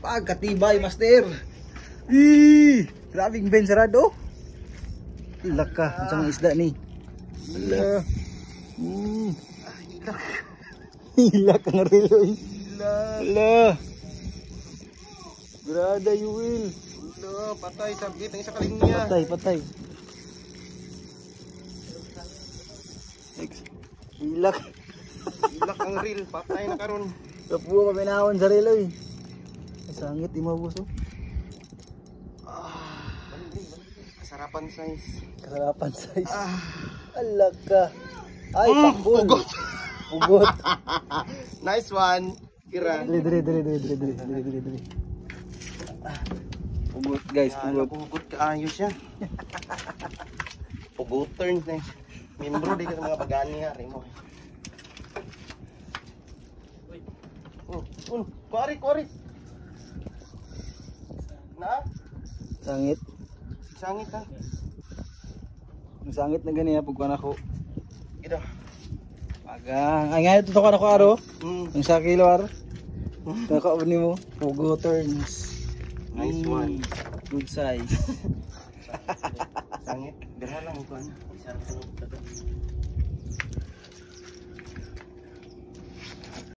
Pagkatibay, master. Grabing Ben sarado. Laka, macam isda ni. Ala. Hilak ang relo. Ala. Grada you will. Ala, patay sabit ang isa kaling niya. Patay. Hilak. Hilak ang reel, patay na karon. Kapuha pa pinahon sa relo eh. Sangit imabos oh. Kasarapan size. Kasarapan size. Alaka. Ay, pakbol. Ugot. Nice one. Kira. Dili. Ugot guys, ugot. Ugot ka ayos siya. Ugot turns na. Membro di ka sa mga bagani ha, Remo. Kuari. Na? Sangit. Sangit ha. Ang sangit na gani ha pagkuhan ako. Ito. Pagang. Ay nga tutukan ako aro. Ang sa kilo aro. Nakaon ni mo. Ugot turns. Nice one. Good size. Sangit. Dira lang ito.